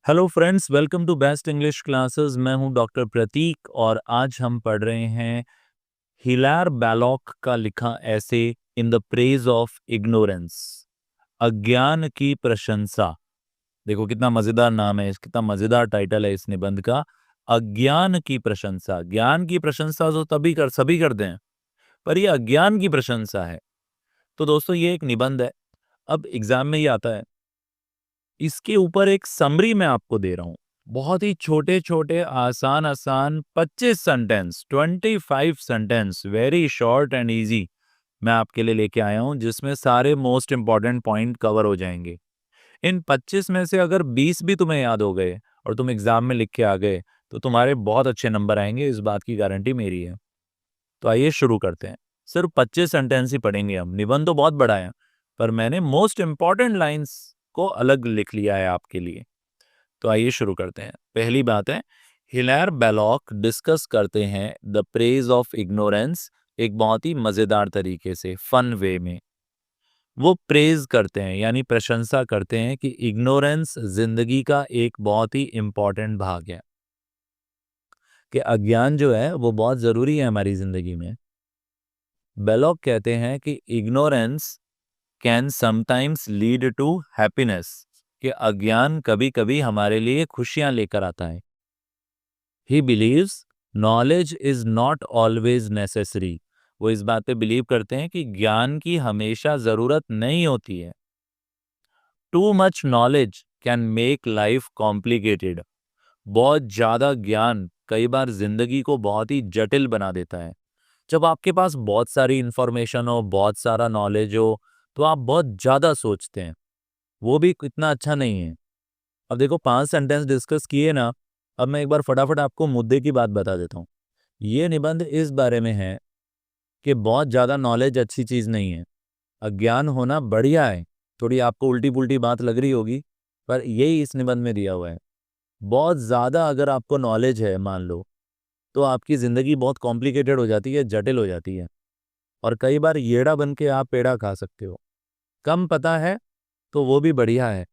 Hello friends, welcome to best English classes. मैं हूं doctor प्रतीक और आज हम पढ़ रहे हैं हिलार बैलॉक का लिखा ऐसे in the praise of ignorance, अज्ञान की प्रशंसा। देखो कितना मजेदार नाम है, कितना मजेदार टाइटल है इस निबंध का, अज्ञान की प्रशंसा। ज्ञान की प्रशंसा तो सभी करते हैं, पर ये अज्ञान की प्रशंसा है। तो दोस्तों ये एक निबंध है, अब एग्जाम में ये आता है। इसके ऊपर एक समरी मैं आपको दे रहा हूं, बहुत ही छोटे छोटे आसान आसान 25 sentence, 25 sentence, very short and easy मैं आपके लिए लेके आया हूं, जिसमें सारे मोस्ट इंपॉर्टेंट पॉइंट कवर हो जाएंगे। इन 25 में से अगर 20 भी तुम्हें याद हो गए और तुम एग्जाम में लिख के आ गए तो तुम्हारे बहुत अच्छे नंबर आएंगे, इस बात की गारंटी मेरी है। तो आइए शुरू करते हैं। सिर्फ 25 सेंटेंस ही पढ़ेंगे हम, निबंध तो बहुत बड़ा है, पर मैंने मोस्ट इंपॉर्टेंट लाइंस को अलग लिख लिया है आपके लिए। तो आइए शुरू करते हैं। पहली बात है, हिलार बैलॉक डिस्कस करते हैं द प्रेज ऑफ इग्नोरेंस एक बहुत ही मजेदार तरीके से, फन वे में। वो प्रेज करते हैं यानी प्रशंसा करते हैं कि इग्नोरेंस जिंदगी का एक बहुत ही इंपॉर्टेंट भाग है, कि अज्ञान जो है वो बहुत जरूरी है हमारी जिंदगी में। बेलॉक कहते हैं कि ignorance can sometimes lead to happiness, कि अज्ञान कभी कभी हमारे लिए खुशियां लेकर आता है। He believes knowledge is not always necessary, वो इस बात पे बिलीव करते हैं कि ज्ञान की हमेशा जरूरत नहीं होती है। Too much knowledge can make life complicated, बहुत ज्यादा ज्ञान कई बार जिंदगी को बहुत ही जटिल बना देता है। जब आपके पास बहुत सारी इंफॉर्मेशन हो, बहुत सारा नॉलेज हो, तो आप बहुत ज्यादा सोचते हैं, वो भी इतना अच्छा नहीं है। अब देखो 5 सेंटेंस डिस्कस किए ना, अब मैं एक बार फटाफट आपको मुद्दे की बात बता देता हूँ। ये निबंध इस बारे में है कि बहुत ज्यादा नॉलेज अच्छी चीज नहीं है, अज्ञान होना बढ़िया है। थोड़ी आपको उल्टी पुल्टी बात लग रही होगी, पर यही इस निबंध में दिया हुआ है। बहुत ज्यादा अगर आपको नॉलेज है मान लो, तो आपकी जिंदगी बहुत कॉम्प्लिकेटेड हो जाती है, जटिल हो जाती है, और कई बार येड़ा बन के आप पेड़ा खा सकते हो। कम पता है तो वो भी बढ़िया है,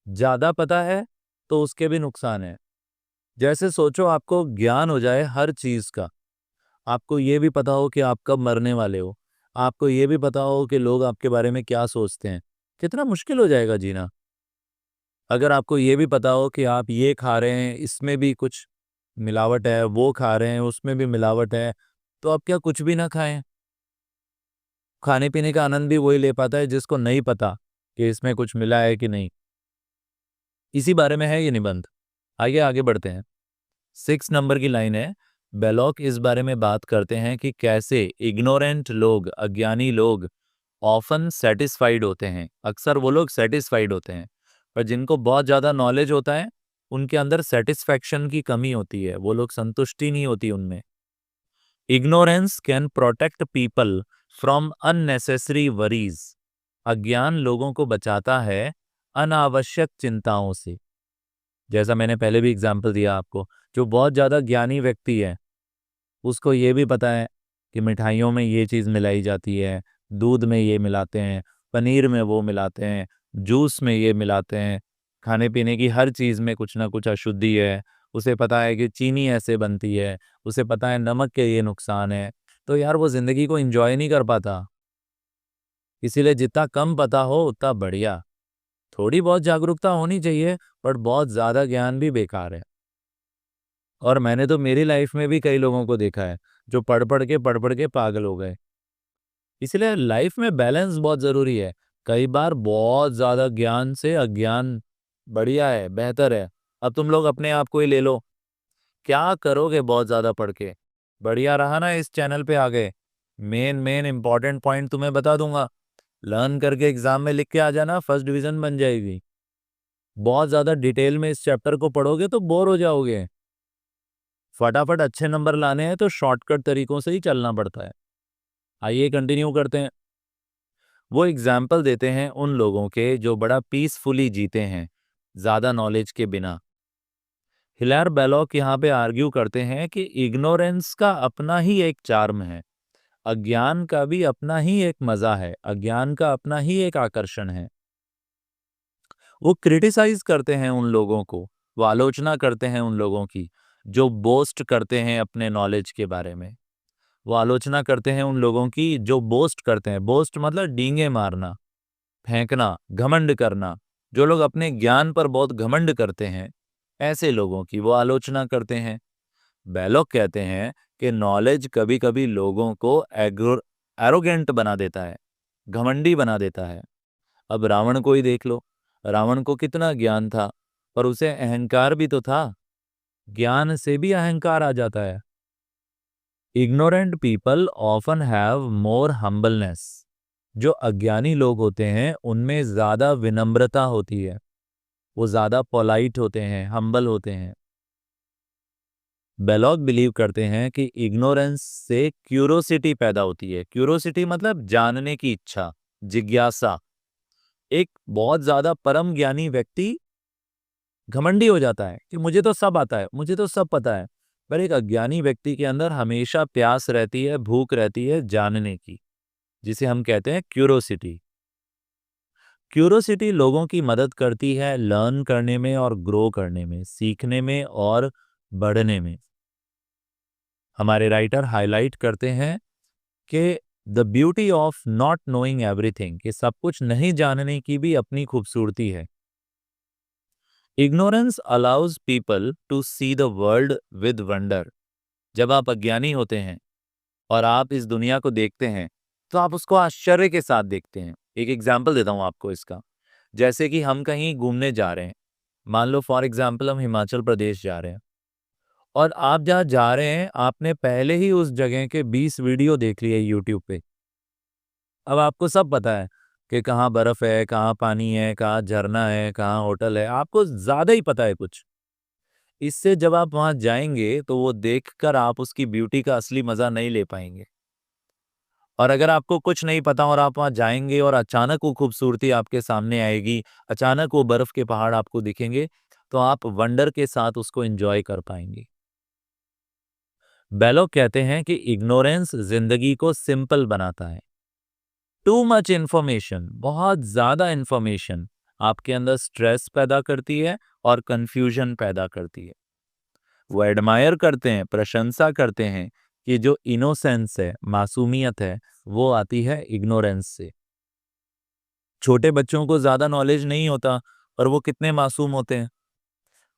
ज्यादा पता है तो उसके भी नुकसान है। जैसे सोचो आपको ज्ञान हो जाए हर चीज का, आपको ये भी पता हो कि आप कब मरने वाले हो, आपको ये भी पता हो कि लोग आपके बारे में क्या सोचते हैं, कितना मुश्किल हो जाएगा जीना। अगर आपको ये भी पता हो कि आप ये खा रहे हैं इसमें भी कुछ मिलावट है, वो खा रहे हैं उसमें भी मिलावट है, तो आप क्या कुछ भी ना खाएं? खाने पीने का आनंद भी वही ले पाता है जिसको नहीं पता कि इसमें कुछ मिला है कि नहीं। इसी बारे में है ये निबंध। आइए आगे बढ़ते हैं। 6 नंबर की लाइन है, बेलॉक इस बारे में बात करते हैं कि कैसे इग्नोरेंट लोग, अज्ञानी लोग ऑफन सेटिस्फाइड होते हैं। अक्सर वो लोग सेटिस्फाइड होते हैं, पर जिनको बहुत ज्यादा नॉलेज होता है उनके अंदर सेटिस्फैक्शन की कमी होती है, वो लोग संतुष्टि नहीं होती उनमें। Ignorance can protect people from unnecessary worries, अज्ञान लोगों को बचाता है अनावश्यक चिंताओं से। जैसा मैंने पहले भी एग्जाम्पल दिया आपको, जो बहुत ज्यादा ज्ञानी व्यक्ति है उसको ये भी पता है कि मिठाइयों में ये चीज मिलाई जाती है, दूध में ये मिलाते हैं, पनीर में वो मिलाते हैं, जूस में ये मिलाते हैं, खाने पीने की हर चीज में कुछ ना कुछ अशुद्धि है। उसे पता है कि चीनी ऐसे बनती है, उसे पता है नमक के ये नुकसान है। तो यार वो जिंदगी को एंजॉय नहीं कर पाता। इसीलिए जितना कम पता हो उतना बढ़िया। थोड़ी बहुत जागरूकता होनी चाहिए, पर बहुत ज्यादा ज्ञान भी बेकार है। और मैंने तो मेरी लाइफ में भी कई लोगों को देखा है जो पढ़ पढ़ के पागल हो गए। इसलिए लाइफ में बैलेंस बहुत जरूरी है। कई बार बहुत ज्यादा ज्ञान से अज्ञान बढ़िया है, बेहतर है। अब तुम लोग अपने आप को ही ले लो, क्या करोगे बहुत ज्यादा पढ़ के? बढ़िया रहा ना इस चैनल पे आ गए, मेन मेन इंपॉर्टेंट पॉइंट तुम्हें बता दूंगा, लर्न करके एग्जाम में लिख के आ जाना, फर्स्ट डिवीजन बन जाएगी। बहुत ज्यादा डिटेल में इस चैप्टर को पढ़ोगे तो बोर हो जाओगे। फटाफट अच्छे नंबर लाने हैं तो शॉर्टकट तरीकों से ही चलना पड़ता है। आइए कंटिन्यू करते हैं। वो एग्जाम्पल देते हैं उन लोगों के जो बड़ा पीसफुली जीते हैं, ज्यादा नॉलेज के बिना। हिलार बेलॉक यहाँ पे आर्ग्यू करते हैं कि इग्नोरेंस का अपना ही एक चार्म है, अज्ञान का भी अपना ही एक मजा है, अज्ञान का अपना ही एक आकर्षण है। वो क्रिटिसाइज करते हैं उन लोगों को वो आलोचना करते हैं उन लोगों की जो बोस्ट करते हैं अपने नॉलेज के बारे में। वो आलोचना करते हैं उन लोगों की जो बोस्ट करते हैं। बोस्ट मतलब डींगे मारना, फेंकना, घमंड करना। जो लोग अपने ज्ञान पर बहुत घमंड करते हैं, ऐसे लोगों की वो आलोचना करते हैं। बैलोक कहते हैं कि नॉलेज कभी-कभी लोगों को एरोगेंट बना देता है, घमंडी बना देता है। अब रावण को ही देख लो। रावण को कितना ज्ञान था, पर उसे अहंकार भी तो था। ज्ञान से भी अहंकार आ जाता है। Ignorant people often have more humbleness. जो अज्ञानी लोग होते हैं उनमें ज्यादा विनम्रता होती है। वो ज्यादा पोलाइट होते हैं, हम्बल होते हैं। बेलॉग बिलीव करते हैं कि इग्नोरेंस से क्यूरोसिटी पैदा होती है। क्यूरोसिटी मतलब जानने की इच्छा, जिज्ञासा। एक बहुत ज्यादा परम ज्ञानी व्यक्ति घमंडी हो जाता है कि मुझे तो सब आता है, मुझे तो सब पता है। पर एक अज्ञानी व्यक्ति के अंदर हमेशा प्यास रहती है, भूख रहती है जानने की, जिसे हम कहते हैं क्यूरोसिटी। क्यूरोसिटी लोगों की मदद करती है लर्न करने में और ग्रो करने में, सीखने में और बढ़ने में। हमारे राइटर हाईलाइट करते हैं कि the beauty of not knowing everything, कि सब कुछ नहीं जानने की भी अपनी खूबसूरती है। Ignorance allows people to see the world with wonder. जब आप अज्ञानी होते हैं और आप इस दुनिया को देखते हैं तो आप उसको आश्चर्य के साथ देखते हैं। एक एग्जाम्पल देता हूं आपको इसका। जैसे कि हम कहीं घूमने जा रहे हैं, मान लो फॉर एग्जाम्पल हम हिमाचल प्रदेश जा रहे हैं, और आप जहाँ जा रहे हैं आपने पहले ही उस जगह के 20 वीडियो देख लिए यूट्यूब पे। अब आपको सब पता है कि कहाँ बर्फ है, कहाँ पानी है, कहाँ झरना है, कहाँ होटल है, आपको ज्यादा ही पता है कुछ। इससे जब आप वहां जाएंगे तो वो देखकर आप उसकी ब्यूटी का असली मजा नहीं ले पाएंगे। और अगर आपको कुछ नहीं पता और आप वहां जाएंगे और अचानक वो खूबसूरती आपके सामने आएगी, अचानक वो बर्फ के पहाड़ आपको दिखेंगे, तो आप वंडर के साथ उसको एंजॉय कर पाएंगे। बेलो कहते हैं कि इग्नोरेंस जिंदगी को सिंपल बनाता है। टू मच इंफॉर्मेशन, बहुत ज्यादा इंफॉर्मेशन आपके अंदर स्ट्रेस पैदा करती है और कंफ्यूजन पैदा करती है। वो एडमायर करते हैं, प्रशंसा करते हैं कि जो इनोसेंस है, मासूमियत है, वो आती है इग्नोरेंस से। छोटे बच्चों को ज्यादा नॉलेज नहीं होता और वो कितने मासूम होते हैं।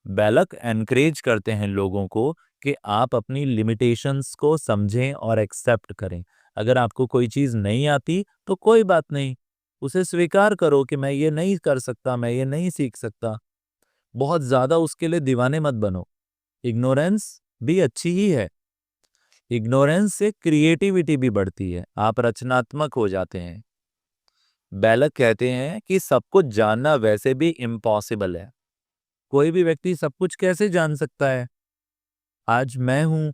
बैलक एनकरेज करते हैं लोगों को कि आप अपनी लिमिटेशंस को समझें और एक्सेप्ट करें। अगर आपको कोई चीज नहीं आती तो कोई बात नहीं, उसे स्वीकार करो कि मैं ये नहीं कर सकता, मैं ये नहीं सीख सकता। बहुत ज्यादा उसके लिए दीवाने मत बनो। इग्नोरेंस भी अच्छी ही है। इग्नोरेंस से क्रिएटिविटी भी बढ़ती है, आप रचनात्मक हो जाते हैं। बैलक कहते हैं कि सब कुछ जानना वैसे भी इम्पॉसिबल है। कोई भी व्यक्ति सब कुछ कैसे जान सकता है? आज मैं हूं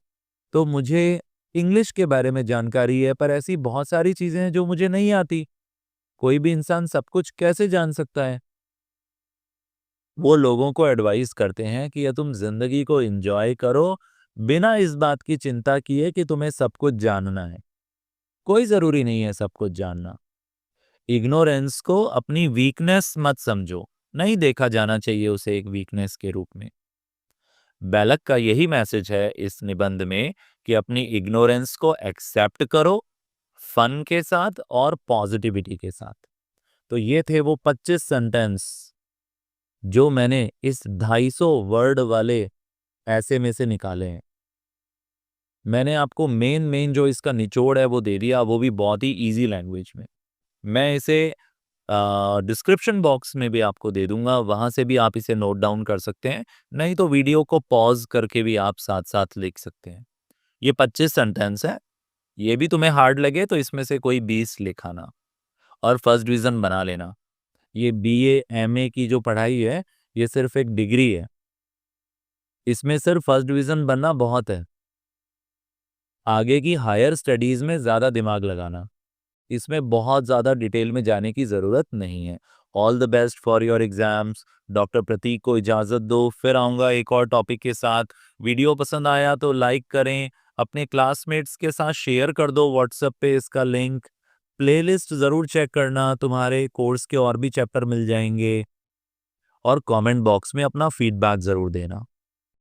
तो मुझे इंग्लिश के बारे में जानकारी है, पर ऐसी बहुत सारी चीजें हैं जो मुझे नहीं आती। कोई भी इंसान सब कुछ कैसे जान सकता है? वो लोगों को एडवाइस करते हैं कि ये तुम जिंदगी को एंजॉय करो, बिना इस बात की चिंता किए कि तुम्हें सब कुछ जानना है। कोई जरूरी नहीं है सब कुछ जानना। इग्नोरेंस को अपनी वीकनेस मत समझो, नहीं देखा जाना चाहिए उसे एक वीकनेस के रूप में। बैलक का यही मैसेज है इस निबंध में कि अपनी इग्नोरेंस को एक्सेप्ट करो, फन के साथ और पॉजिटिविटी के साथ। तो ये थे वो 25 सेंटेंस जो मैंने इस 250 वर्ड वाले ऐसे में से निकाले हैं। मैंने आपको मेन मेन जो इसका निचोड़ है वो दे दिया, वो भी बहुत ही इजी लैंग्वेज में। मैं इसे डिस्क्रिप्शन बॉक्स में भी आपको दे दूंगा, वहां से भी आप इसे नोट डाउन कर सकते हैं। नहीं तो वीडियो को पॉज करके भी आप साथ साथ लिख सकते हैं। ये 25 सेंटेंस है। ये भी तुम्हें हार्ड लगे तो इसमें से कोई 20 लिखाना और फर्स्ट डिवीजन बना लेना। ये बीए एमए की जो पढ़ाई है, ये सिर्फ एक डिग्री है। इसमें सिर्फ फर्स्ट डिवीजन बनना बहुत है। आगे की हायर स्टडीज में ज्यादा दिमाग लगाना, इसमें बहुत ज़्यादा डिटेल में जाने की ज़रूरत नहीं है। All the best for your exams. Doctor Prateek को इजाज़त दो, फिर आऊँगा एक और टॉपिक के साथ। वीडियो पसंद आया तो लाइक करें, अपने क्लासमेट्स के साथ शेयर कर दो व्हाट्सएप पे इसका लिंक। प्लेलिस्ट ज़रूर चेक करना, तुम्हारे कोर्स के और भी चैप्टर मिल जाएंगे। और कमेंट बॉक्स में अपना फीडबैक ज़रूर देना।